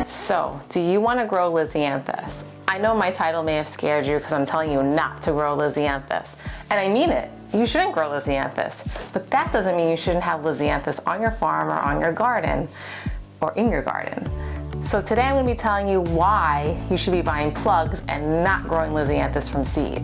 So, do you want to grow Lisianthus? I know my title may have scared you because I'm telling you not to grow Lisianthus. And I mean it. You shouldn't grow Lisianthus. But that doesn't mean you shouldn't have Lisianthus on your farm or on your garden or in your garden. So today I'm going to be telling you why you should be buying plugs and not growing Lisianthus from seed.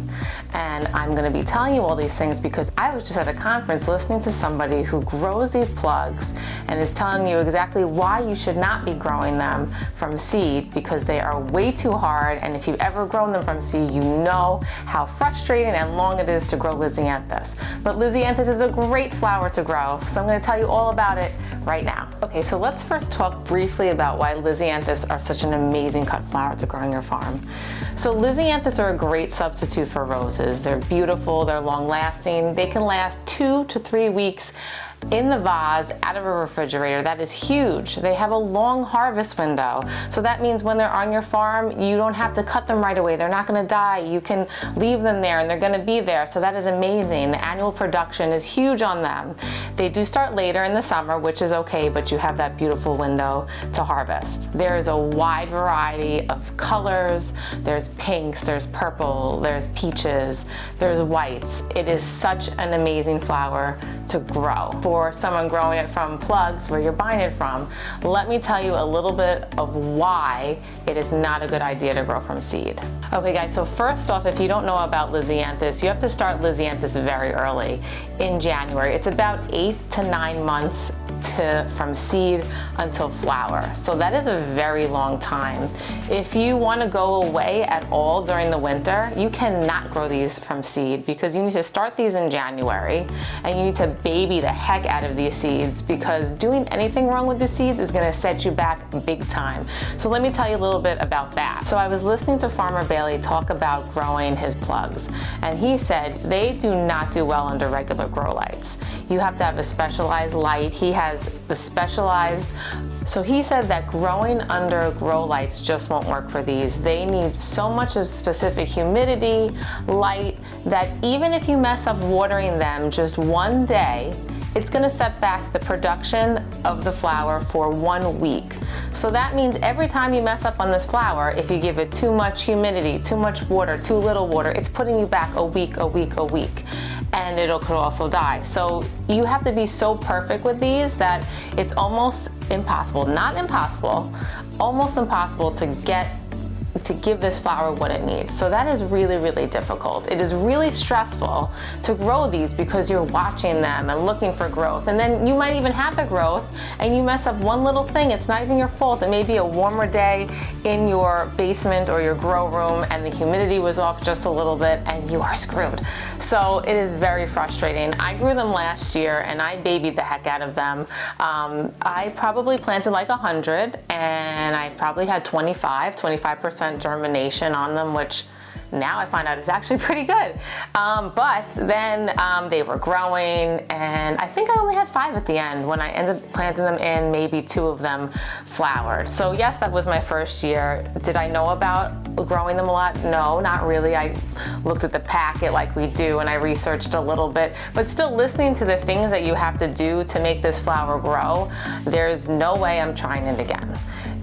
And I'm going to be telling you all these things because I was just at a conference listening to somebody who grows these plugs and is telling you exactly why you should not be growing them from seed, because they are way too hard, and if you've ever grown them from seed, you know how frustrating and long it is to grow Lisianthus. But Lisianthus is a great flower to grow, so I'm going to tell you all about it right now. Okay, so let's first talk briefly about why Lisianthus are such an amazing cut flower to grow on your farm. So Lisianthus are a great substitute for roses. They're beautiful, they're long lasting. They can last 2 to 3 weeks in the vase out of a refrigerator. That is huge. They have a long harvest window. So that means when they're on your farm, you don't have to cut them right away. They're not going to die. You can leave them there and they're going to be there. So that is amazing. The annual production is huge on them. They do start later in the summer, which is okay, but you have that beautiful window to harvest. There is a wide variety of colors. There's pinks, there's purple, there's peaches, there's whites. It is such an amazing flower to grow. For someone growing it from plugs where you're buying it from, let me tell you a little bit of why it is not a good idea to grow from seed. Okay guys, so first off, if you don't know about Lisianthus, you have to start Lisianthus very early in January. It's about 8 to 9 months from seed until flower. So that is a very long time. If you want to go away at all during the winter, you cannot grow these from seed because you need to start these in January and you need to baby the heck out of these seeds, because doing anything wrong with the seeds is going to set you back big time. So let me tell you a little bit about that. So I was listening to Farmer Bailey talk about growing his plugs, and he said they do not do well under regular grow lights. You have to have a specialized light. He has the specialized, so he said that growing under grow lights just won't work for these. They need so much of specific humidity, light, that even if you mess up watering them just one day, it's going to set back the production of the flower for 1 week. So that means every time you mess up on this flower, if you give it too much humidity, too much water, too little water, it's putting you back a week, and it could also die. So you have to be so perfect with these that it's almost impossible, not impossible, almost impossible to give this flower what it needs. So that is really, really difficult. It is really stressful to grow these because you're watching them and looking for growth. And then you might even have the growth and you mess up one little thing. It's not even your fault. It may be a warmer day in your basement or your grow room and the humidity was off just a little bit and you are screwed. So it is very frustrating. I grew them last year and I babied the heck out of them. I probably planted like 100 and I probably had 25% germination on them, which now I find out is actually pretty good. But then they were growing, and I think I only had 5 at the end. When I ended planting them in, maybe 2 of them flowered. So yes, that was my first year. Did I know about growing them a lot? No, not really. I looked at the packet like we do, and I researched a little bit, but still listening to the things that you have to do to make this flower grow, there's no way I'm trying it again.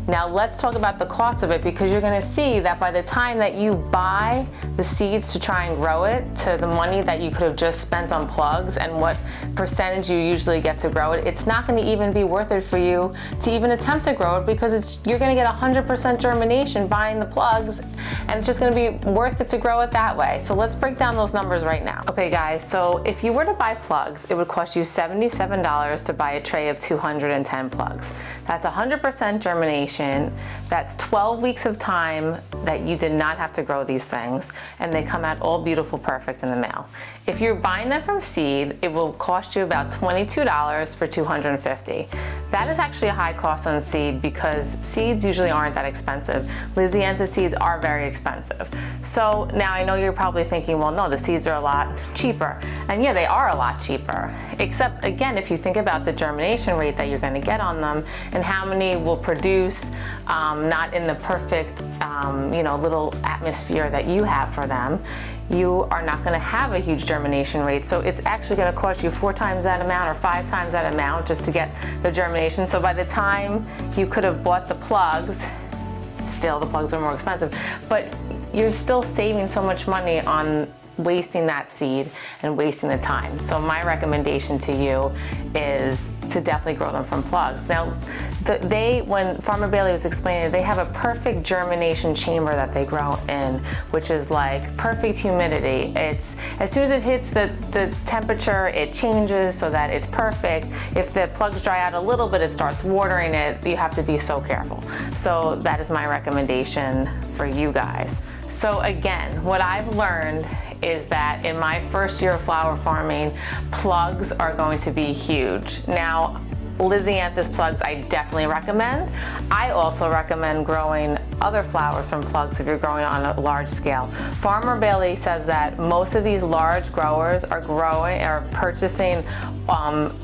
Now let's talk about the cost of it, because you're going to see that by the time that you buy the seeds to try and grow it, to the money that you could have just spent on plugs and what percentage you usually get to grow it, it's not going to even be worth it for you to even attempt to grow it, because you're going to get 100% germination buying the plugs, and it's just going to be worth it to grow it that way. So let's break down those numbers right now. Okay guys, so if you were to buy plugs, it would cost you $77 to buy a tray of 210 plugs. That's 100% germination. That's 12 weeks of time that you did not have to grow these things, and they come out all beautiful, perfect in the mail. If you're buying them from seed, it will cost you about $22 for 250. That is actually a high cost on seed because seeds usually aren't that expensive. Lisianthus seeds are very expensive. So now I know you're probably thinking, well, no, the seeds are a lot cheaper. And yeah, they are a lot cheaper. Except again, if you think about the germination rate that you're going to get on them and how many will produce not in the perfect little atmosphere that you have for them, you are not going to have a huge germination rate. So it's actually going to cost you 4 times that amount or 5 times that amount just to get the germination. So by the time you could have bought the plugs still the plugs are more expensive, but you're still saving so much money on wasting that seed and wasting the time. So my recommendation to you is to definitely grow them from plugs. Now, when Farmer Bailey was explaining it, they have a perfect germination chamber that they grow in, which is like perfect humidity. It's as soon as it hits the temperature, it changes so that it's perfect. If the plugs dry out a little bit, it starts watering it. You have to be so careful. So that is my recommendation for you guys. So again, what I've learned is that in my first year of flower farming, plugs are going to be huge. Now, Lisianthus plugs I definitely recommend. I also recommend growing other flowers from plugs if you're growing on a large scale. Farmer Bailey says that most of these large growers are purchasing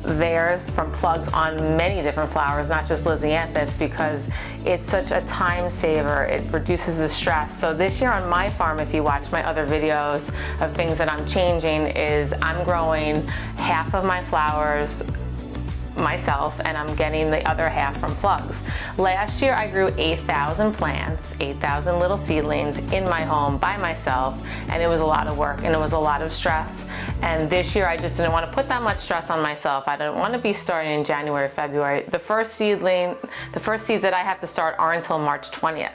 theirs from plugs on many different flowers, not just Lisianthus, because it's such a time saver. It reduces the stress. So this year on my farm, if you watch my other videos of things that I'm changing, is I'm growing half of my flowers myself, and I'm getting the other half from plugs. Last year I grew 8,000 plants, 8,000 little seedlings in my home by myself, and it was a lot of work and it was a lot of stress. And this year I just didn't want to put that much stress on myself. I didn't want to be starting in January, February. The first seeds that I have to start aren't until March 20th.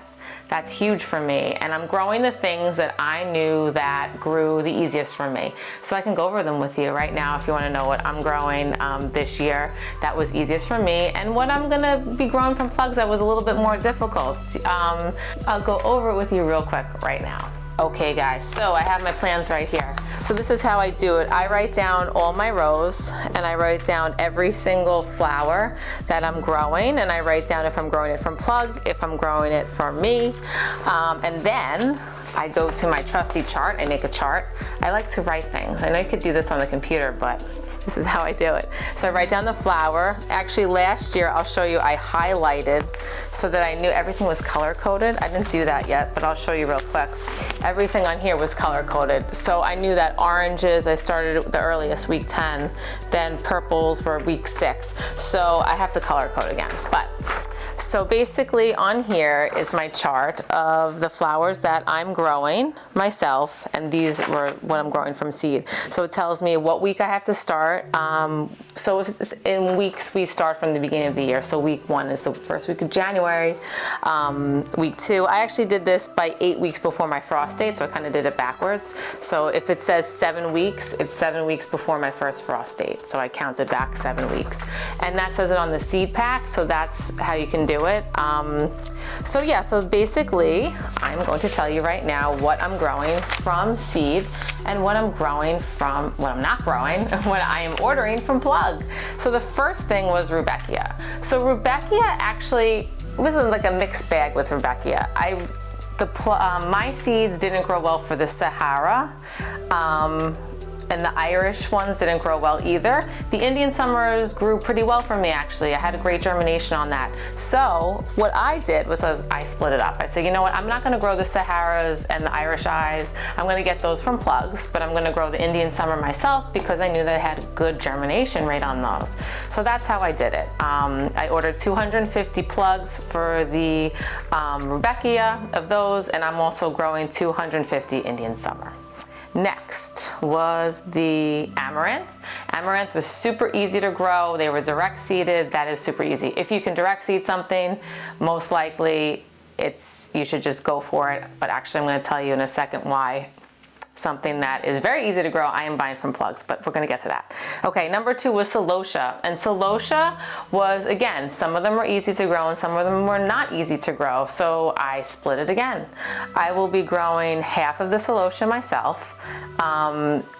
That's huge for me, and I'm growing the things that I knew that grew the easiest for me. So I can go over them with you right now if you want to know what I'm growing this year that was easiest for me, and what I'm gonna be growing from plugs that was a little bit more difficult. I'll go over it with you real quick right now. Okay guys, so I have my plans right here. So this is how I do it. I write down all my rows, and I write down every single flower that I'm growing, and I write down if I'm growing it from plug, if I'm growing it for me, and then I go to my trusty chart. I make a chart. I like to write things. I know you could do this on the computer, but this is how I do it. So I write down the flower. Actually, last year, I'll show you, I highlighted so that I knew everything was color coded. I didn't do that yet, but I'll show you real quick. Everything on here was color coded. So I knew that oranges, I started the earliest, week 10, then purples were week 6. So I have to color code again. So basically on here is my chart of the flowers that I'm growing myself, and these were what I'm growing from seed. So it tells me what week I have to start. So if it's in weeks, we start from the beginning of the year. So week 1 is the first week of January. Week 2, I actually did this by 8 weeks before my frost date, so I kind of did it backwards. So if it says 7 weeks, it's 7 weeks before my first frost date. So I counted back 7 weeks. And that says it on the seed pack, so that's how you can do it. So yeah, so basically I'm going to tell you right now what I'm growing from seed and what I'm growing from, what I'm not growing, what I am ordering from plug. So the first thing was Rudbeckia. So Rudbeckia actually wasn't like a mixed bag with Rudbeckia. My seeds didn't grow well for the Sahara. And the Irish ones didn't grow well either. The Indian summers grew pretty well for me actually. I had a great germination on that. So what I did was I split it up. I said, you know what, I'm not gonna grow the Saharas and the Irish eyes. I'm gonna get those from plugs, but I'm gonna grow the Indian summer myself because I knew that I had good germination rate on those. So that's how I did it. I ordered 250 plugs for the Rudbeckia of those, and I'm also growing 250 Indian summer. Next was the Amaranth. Amaranth was super easy to grow. They were direct seeded. That is super easy. If you can direct seed something, most likely you should just go for it. But actually I'm going to tell you in a second why something that is very easy to grow I am buying from plugs, but we're going to get to that. Okay, number 2 was Celosia. And Celosia was, again, some of them were easy to grow and some of them were not easy to grow. So I split it again. I will be growing half of the Celosia myself.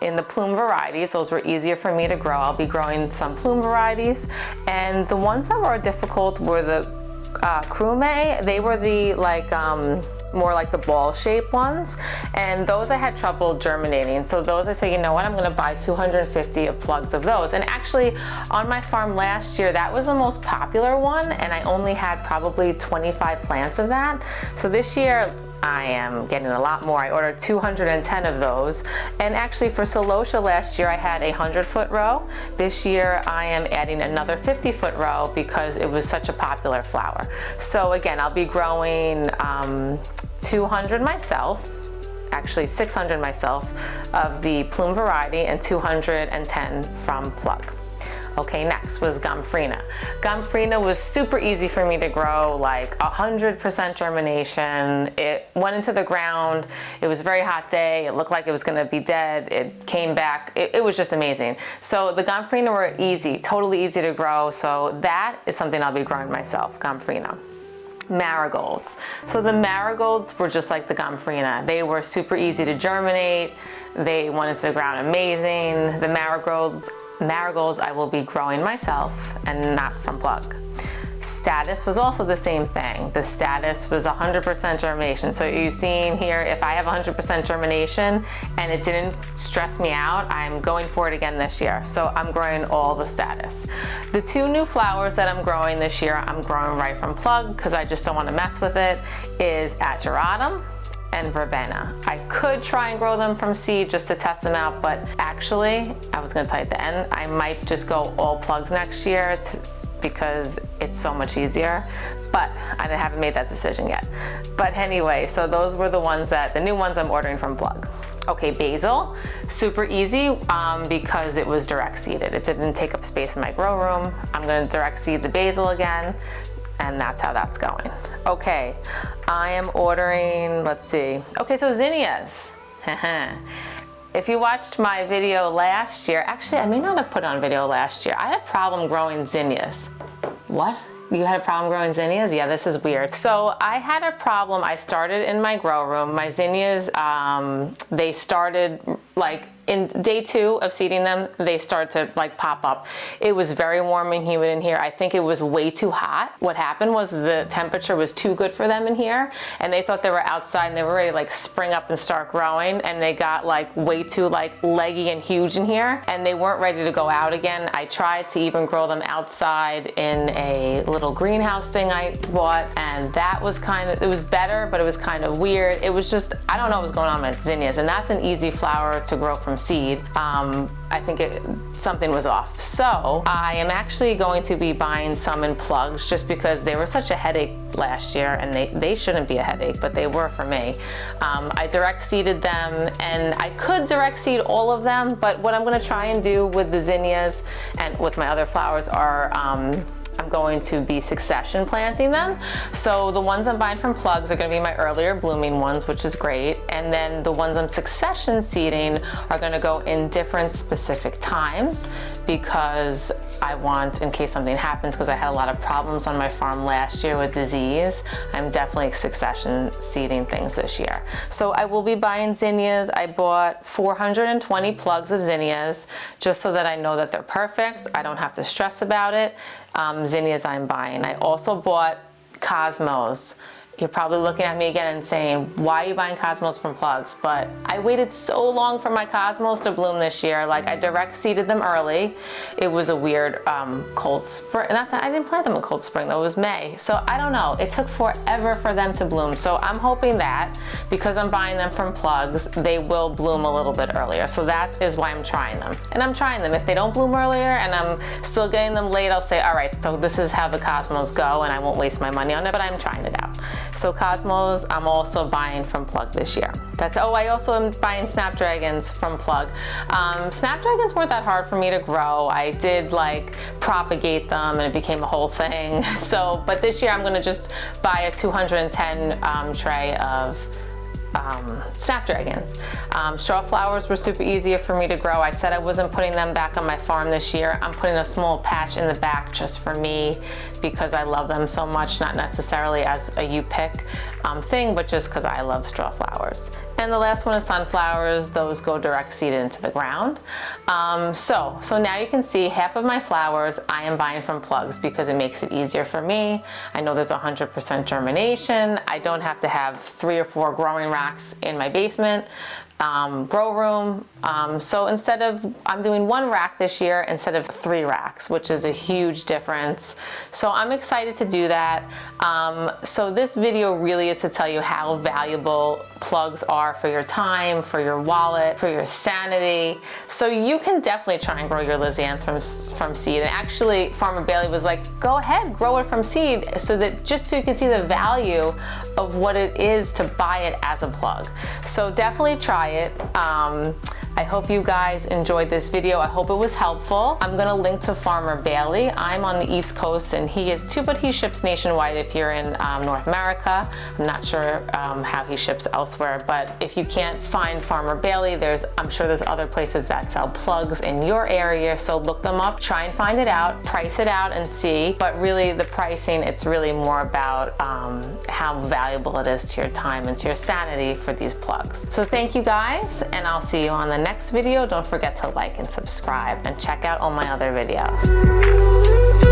In the plume varieties, those were easier for me to grow. I'll be growing some plume varieties. And the ones that were difficult were the Krume. They were the more like the ball shaped ones, and those I had trouble germinating. So those I say, you know what, I'm gonna buy 250 of plugs of those. And actually on my farm last year, that was the most popular one, and I only had probably 25 plants of that. So this year I am getting a lot more. I ordered 210 of those. And actually for Celosia last year, I had a 100-foot row. This year, I am adding another 50-foot row because it was such a popular flower. So again, I'll be growing 200 myself, actually 600 myself of the plume variety and 210 from plug. Okay, next was Gomphrena. Gomphrena was super easy for me to grow, like 100% germination. It went into the ground. It was a very hot day. It looked like it was gonna be dead. It came back. It was just amazing. So the Gomphrena were easy, totally easy to grow. So that is something I'll be growing myself, Gomphrena. Marigolds. So the marigolds were just like the Gomphrena. They were super easy to germinate. They went into the ground amazing. The marigolds I will be growing myself and not from plug. Status was also the same thing. The status was 100% germination. So you're seeing here, if I have 100% germination and it didn't stress me out, I'm going for it again this year. So I'm growing all the status. The two new flowers that I'm growing this year, I'm growing right from plug because I just don't want to mess with it, is Ageratum and Verbena. I could try and grow them from seed just to test them out, but actually, I was gonna tell you at the end, I might just go all plugs next year because it's so much easier, but I haven't made that decision yet. But anyway, so those were the new ones I'm ordering from plug. Okay, basil, super easy because it was direct seeded. It didn't take up space in my grow room. I'm gonna direct seed the basil again, and that's how that's going. Okay, I am ordering, let's see. Okay, so zinnias. If you watched my video last year, actually I may not have put on video last year. I had a problem growing zinnias. What? You had a problem growing zinnias? Yeah, this is weird. So I had a problem. I started in my grow room. My zinnias, they started like in day 2 of seeding them, they start to like pop up. It was very warm and humid in here. I think it was way too hot. What happened was the temperature was too good for them in here, and they thought they were outside and they were ready to like spring up and start growing, and they got like way too like leggy and huge in here, and they weren't ready to go out again. I tried to even grow them outside in a little greenhouse thing I bought, and that was it was better, but it was kind of weird. It was just, I don't know what was going on with zinnias, and that's an easy flower to grow from seed. I think something was off. So I am actually going to be buying some in plugs just because they were such a headache last year, and they shouldn't be a headache, but they were for me. I direct seeded them, and I could direct seed all of them, but what I'm going to try and do with the zinnias and with my other flowers are I'm going to be succession planting them. So the ones I'm buying from plugs are going to be my earlier blooming ones, which is great. And then the ones I'm succession seeding are going to go in different specific times because I want, in case something happens, because I had a lot of problems on my farm last year with disease, I'm definitely succession seeding things this year. So I will be buying zinnias. I bought 420 plugs of zinnias just so that I know that they're perfect. I don't have to stress about it. Zinnias I'm buying. I also bought cosmos. You're probably looking at me again and saying, why are you buying cosmos from plugs? But I waited so long for my cosmos to bloom this year. Like, I direct seeded them early. It was a weird cold spring. Not that I didn't plant them in cold spring, though. It was May. So I don't know. It took forever for them to bloom. So I'm hoping that because I'm buying them from plugs, they will bloom a little bit earlier. So that is why I'm trying them. And I'm trying them. If they don't bloom earlier and I'm still getting them late, I'll say, all right, so this is how the cosmos go, and I won't waste my money on it, but I'm trying it out. So cosmos, I'm also buying from plug this year. I also am buying snapdragons from plug. Snapdragons weren't that hard for me to grow. I did like propagate them and it became a whole thing. So, but this year I'm gonna just buy a 210 tray of snapdragons. Straw flowers were super easier for me to grow. I said I wasn't putting them back on my farm this year. I'm putting a small patch in the back just for me because I love them so much, not necessarily as a you pick thing, but just because I love straw flowers. And the last one is sunflowers. Those go direct seeded into the ground. So now you can see half of my flowers I am buying from plugs because it makes it easier for me. I know there's 100% germination. I don't have to have 3 or 4 growing racks in my basement. grow room. So instead of, I'm doing 1 rack this year instead of 3 racks, which is a huge difference. So I'm excited to do that. So this video really is to tell you how valuable plugs are for your time, for your wallet, for your sanity. So you can definitely try and grow your Lisianthus from seed. And actually, Farmer Bailey was like, go ahead, grow it from seed, so that just so you can see the value of what it is to buy it as a plug. So definitely try it. I hope you guys enjoyed this video. I hope it was helpful. I'm gonna link to Farmer Bailey. I'm on the East Coast and he is too, but he ships nationwide if you're in North America. I'm not sure how he ships elsewhere, but if you can't find Farmer Bailey, I'm sure there's other places that sell plugs in your area, so look them up, try and find it out, price it out and see. But really the pricing, it's really more about how valuable it is to your time and to your sanity for these plugs. So thank you guys, and I'll see you on the next video. Don't forget to like and subscribe and check out all my other videos.